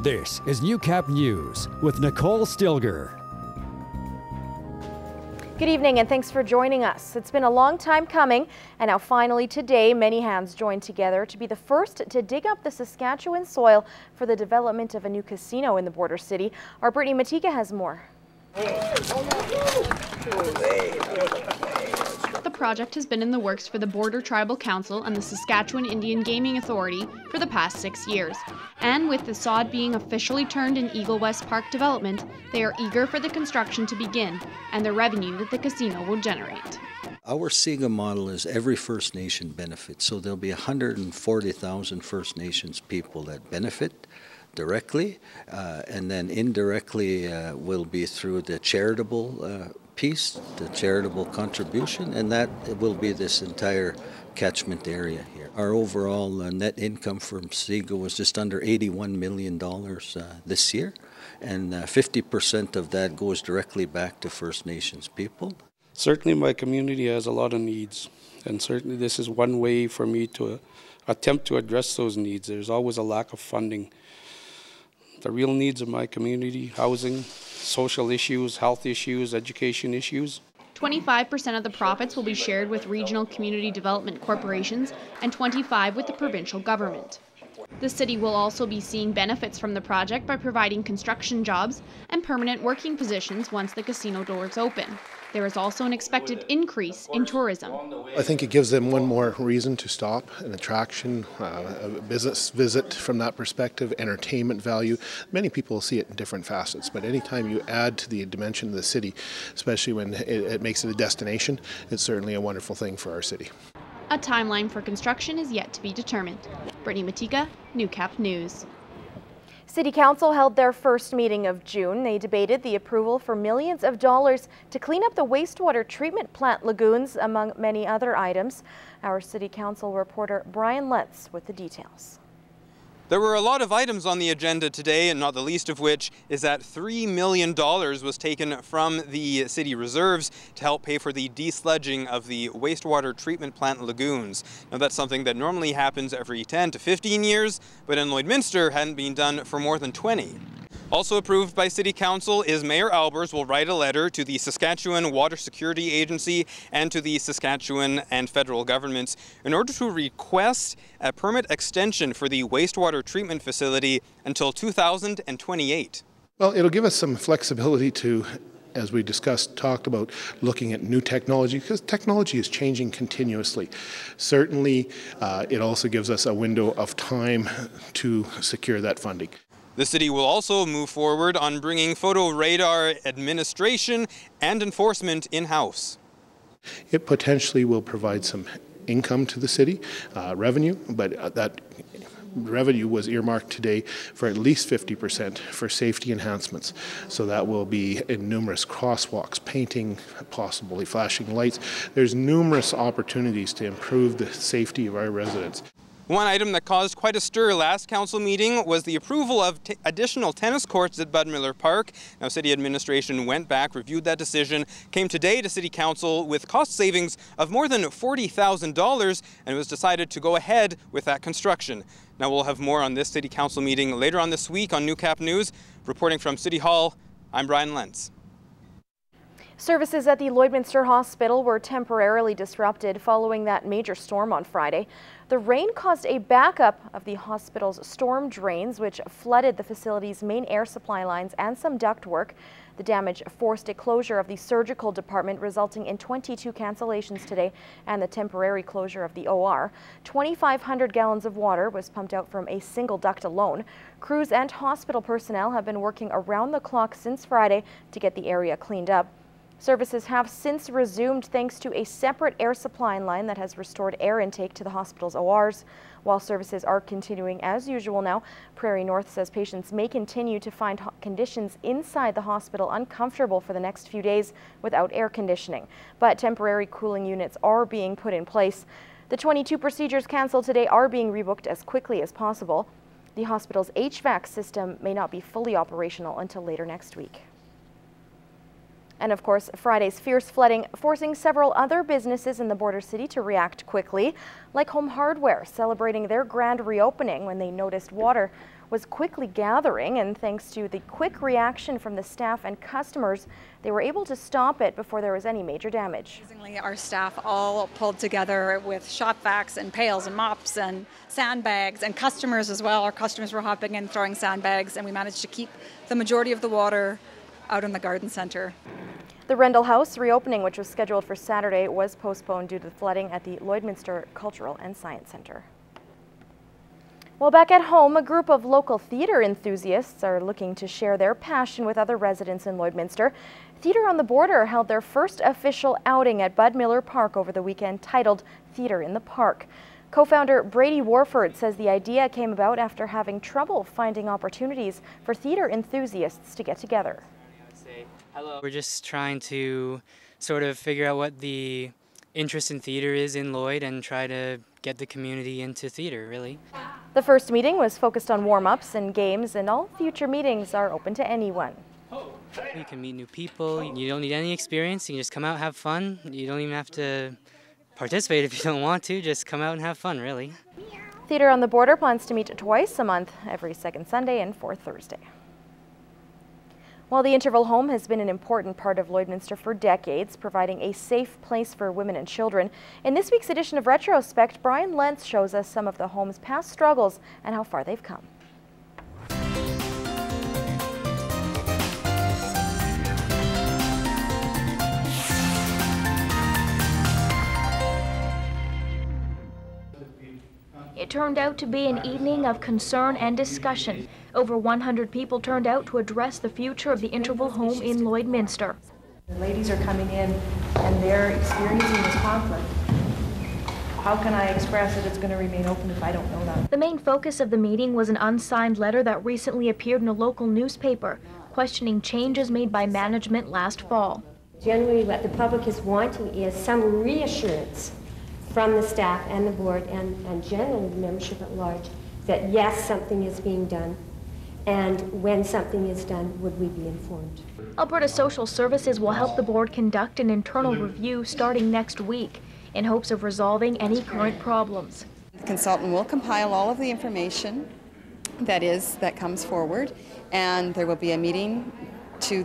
This is Newcap News with Nicole Stilger. Good evening and thanks for joining us. It's been a long time coming, and now finally today many hands joined together to be the first to dig up the Saskatchewan soil for the development of a new casino in the border city. Our Brittany Matika has more. The project has been in the works for the Border Tribal Council and the Saskatchewan Indian Gaming Authority for the past 6 years. And with the sod being officially turned in Eagle West Park development, they are eager for the construction to begin and the revenue that the casino will generate. Our SIGA model is every First Nation benefits, so there'll be 140,000 First Nations people that benefit directly, and then indirectly will be through the charitable piece, the charitable contribution, and that will be this entire catchment area here. Our overall net income from SIGA was just under $81 million this year, and 50% of that goes directly back to First Nations people. Certainly my community has a lot of needs, and certainly this is one way for me to attempt to address those needs. There's always a lack of funding. The real needs of my community: housing, social issues, health issues, education issues. 25% of the profits will be shared with regional community development corporations and 25% with the provincial government. The city will also be seeing benefits from the project by providing construction jobs and permanent working positions once the casino doors open. There is also an expected increase in tourism. I think it gives them one more reason to stop, an attraction, a business visit from that perspective, entertainment value. Many people see it in different facets, but anytime you add to the dimension of the city, especially when it makes it a destination, it's certainly a wonderful thing for our city. A timeline for construction is yet to be determined. Brittany Matika, Newcap News. City Council held their first meeting of June. They debated the approval for millions of dollars to clean up the wastewater treatment plant lagoons, among many other items. Our City Council reporter Brian Lentz with the details. There were a lot of items on the agenda today, and not the least of which is that $3 million was taken from the city reserves to help pay for the desludging of the wastewater treatment plant lagoons. Now, that's something that normally happens every 10 to 15 years, but in Lloydminster hadn't been done for more than 20. Also approved by City Council is Mayor Aalbers will write a letter to the Saskatchewan Water Security Agency and to the Saskatchewan and federal governments in order to request a permit extension for the wastewater treatment facility until 2028. Well, it'll give us some flexibility to, as we talked about looking at new technology, because technology is changing continuously. Certainly, it also gives us a window of time to secure that funding. The city will also move forward on bringing photo radar administration and enforcement in-house. It potentially will provide some income to the city, revenue, but that revenue was earmarked today for at least 50% for safety enhancements. So that will be in numerous crosswalks, painting, possibly flashing lights. There's numerous opportunities to improve the safety of our residents. One item that caused quite a stir last council meeting was the approval of additional tennis courts at Bud Miller Park. Now, city administration went back, reviewed that decision, came today to City Council with cost savings of more than $40,000, and it was decided to go ahead with that construction. Now, we'll have more on this City Council meeting later on this week on Newcap News. Reporting from City Hall, I'm Brian Lentz. Services at the Lloydminster Hospital were temporarily disrupted following that major storm on Friday. The rain caused a backup of the hospital's storm drains, which flooded the facility's main air supply lines and some ductwork. The damage forced a closure of the surgical department, resulting in 22 cancellations today and the temporary closure of the OR. 2,500 gallons of water was pumped out from a single duct alone. Crews and hospital personnel have been working around the clock since Friday to get the area cleaned up. Services have since resumed thanks to a separate air supply line that has restored air intake to the hospital's ORs. While services are continuing as usual now, Prairie North says patients may continue to find conditions inside the hospital uncomfortable for the next few days without air conditioning. But temporary cooling units are being put in place. The 22 procedures canceled today are being rebooked as quickly as possible. The hospital's HVAC system may not be fully operational until later next week. And of course, Friday's fierce flooding forcing several other businesses in the border city to react quickly, like Home Hardware celebrating their grand reopening when they noticed water was quickly gathering, and thanks to the quick reaction from the staff and customers, they were able to stop it before there was any major damage. Amazingly, our staff all pulled together with shop vacs and pails and mops and sandbags, and customers as well. Our customers were hopping in, throwing sandbags, and we managed to keep the majority of the water out in the garden centre. The Rendell House reopening, which was scheduled for Saturday, was postponed due to the flooding at the Lloydminster Cultural and Science Centre. Well, back at home, a group of local theatre enthusiasts are looking to share their passion with other residents in Lloydminster. Theatre on the Border held their first official outing at Bud Miller Park over the weekend, titled Theatre in the Park. Co-founder Brady Warford says the idea came about after having trouble finding opportunities for theatre enthusiasts to get together. Hello. We're just trying to sort of figure out what the interest in theatre is in Lloyd and try to get the community into theatre, really. The first meeting was focused on warm-ups and games, and all future meetings are open to anyone. You can meet new people. You don't need any experience. You can just come out, have fun. You don't even have to participate if you don't want to. Just come out and have fun, really. Theatre on the Border plans to meet twice a month, every second Sunday and fourth Thursday. Well, the Interval Home has been an important part of Lloydminster for decades, providing a safe place for women and children. In this week's edition of Retrospect, Brian Lentz shows us some of the home's past struggles and how far they've come. It turned out to be an evening of concern and discussion. Over 100 people turned out to address the future of the Interval Home in Lloydminster. The ladies are coming in and they're experiencing this conflict. How can I express that it's going to remain open if I don't know that? The main focus of the meeting was an unsigned letter that recently appeared in a local newspaper, questioning changes made by management last fall. Generally, what the public is wanting is some reassurance from the staff and the board and generally the membership at large that yes, something is being done, and when something is done, would we be informed? Alberta Social Services will help the board conduct an internal review starting next week in hopes of resolving any current problems. The consultant will compile all of the information that comes forward, and there will be a meeting to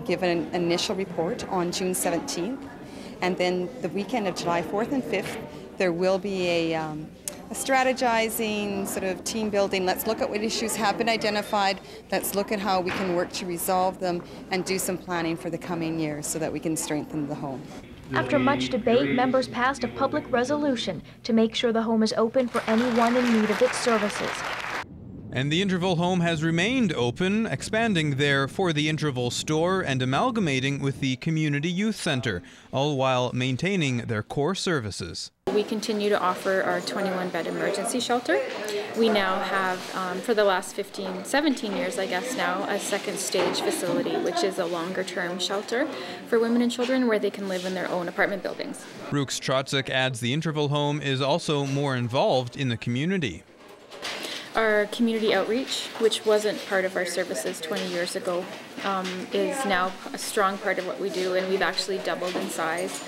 give an initial report on June 17th. And then the weekend of July 4th and 5th, there will be a strategizing, sort of team building. Let's look at what issues have been identified. Let's look at how we can work to resolve them and do some planning for the coming years so that we can strengthen the home. After much debate, members passed a public resolution to make sure the home is open for anyone in need of its services. And the Interval Home has remained open, expanding their For the Interval store and amalgamating with the Community Youth Centre, all while maintaining their core services. We continue to offer our 21-bed emergency shelter. We now have, for the last 17 years, I guess now, a second stage facility, which is a longer-term shelter for women and children where they can live in their own apartment buildings. Rooks-Trotzuk adds the Interval Home is also more involved in the community. Our community outreach, which wasn't part of our services 20 years ago, is now a strong part of what we do, and we've actually doubled in size,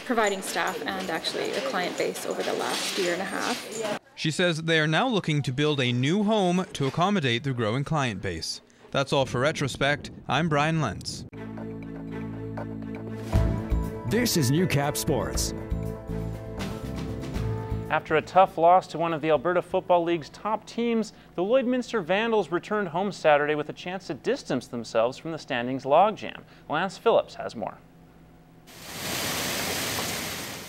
providing staff and actually a client base over the last year and a half. She says they are now looking to build a new home to accommodate the growing client base. That's all for Retrospect. I'm Brian Lentz. This is Newcap Sports. After a tough loss to one of the Alberta Football League's top teams, the Lloydminster Vandals returned home Saturday with a chance to distance themselves from the standings logjam. Lance Phillips has more.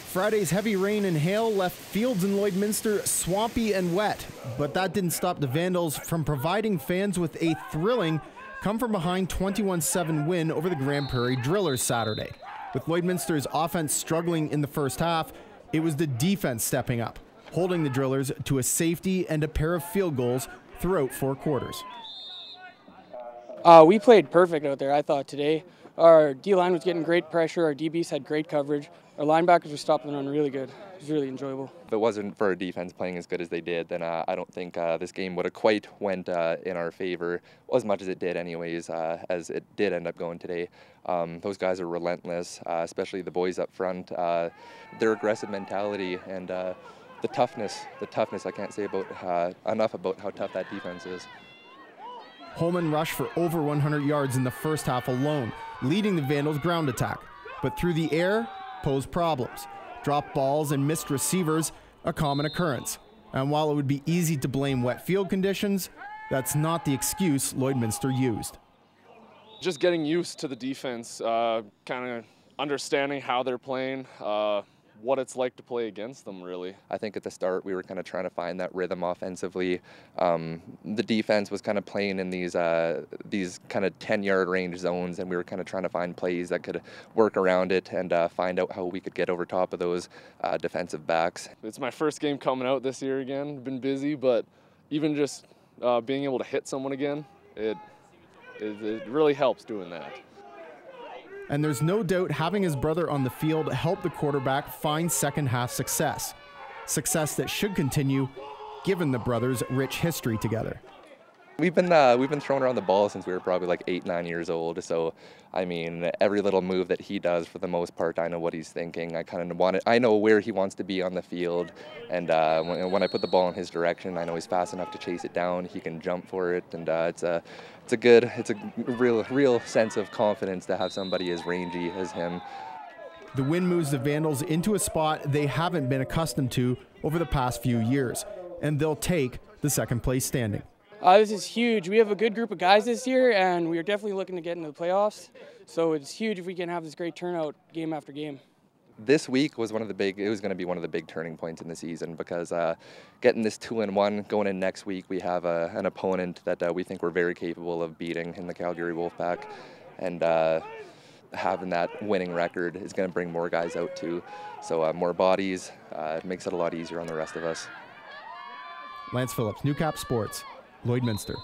Friday's heavy rain and hail left fields in Lloydminster swampy and wet, but that didn't stop the Vandals from providing fans with a thrilling come-from-behind 21-7 win over the Grand Prairie Drillers Saturday. With Lloydminster's offense struggling in the first half, it was the defense stepping up, holding the Drillers to a safety and a pair of field goals throughout 4 quarters. We played perfect out there, I thought, today. Our D-line was getting great pressure, our DBs had great coverage, our linebackers were stopping the run really good. It was really enjoyable. If it wasn't for our defense playing as good as they did, then I don't think this game would have quite went in our favor, as much as it did anyways, as it did end up going today. Those guys are relentless, especially the boys up front. Their aggressive mentality and the toughness, I can't say about enough about how tough that defense is. Holman rushed for over 100 yards in the first half alone, leading the Vandals' ground attack. But through the air, posed problems. Dropped balls and missed receivers, a common occurrence. And while it would be easy to blame wet field conditions, that's not the excuse Lloydminster used. Just getting used to the defense, kind of understanding how they're playing, what it's like to play against them, really. I think at the start we were kind of trying to find that rhythm offensively. The defense was kind of playing in these kind of 10-yard range zones, and we were kind of trying to find plays that could work around it and find out how we could get over top of those defensive backs. It's my first game coming out this year again. Been busy, but even just being able to hit someone again, it really helps doing that. And there's no doubt having his brother on the field helped the quarterback find second half success. Success that should continue, given the brothers' rich history together. We've been throwing around the ball since we were probably like 8, 9 years old. So, I mean, every little move that he does, for the most part, I know what he's thinking. I know where he wants to be on the field, and when I put the ball in his direction, I know he's fast enough to chase it down. He can jump for it, and it's a real sense of confidence to have somebody as rangy as him. The win moves the Vandals into a spot they haven't been accustomed to over the past few years, and they'll take the second place standing. This is huge. We have a good group of guys this year, and we are definitely looking to get into the playoffs. So it's huge if we can have this great turnout game after game. This week was going to be one of the big turning points in the season, because getting this 2-1 going in next week, we have an opponent that we think we're very capable of beating in the Calgary Wolfpack, and having that winning record is going to bring more guys out too. So more bodies, it makes it a lot easier on the rest of us. Lance Phillips, Newcap Sports, Lloydminster.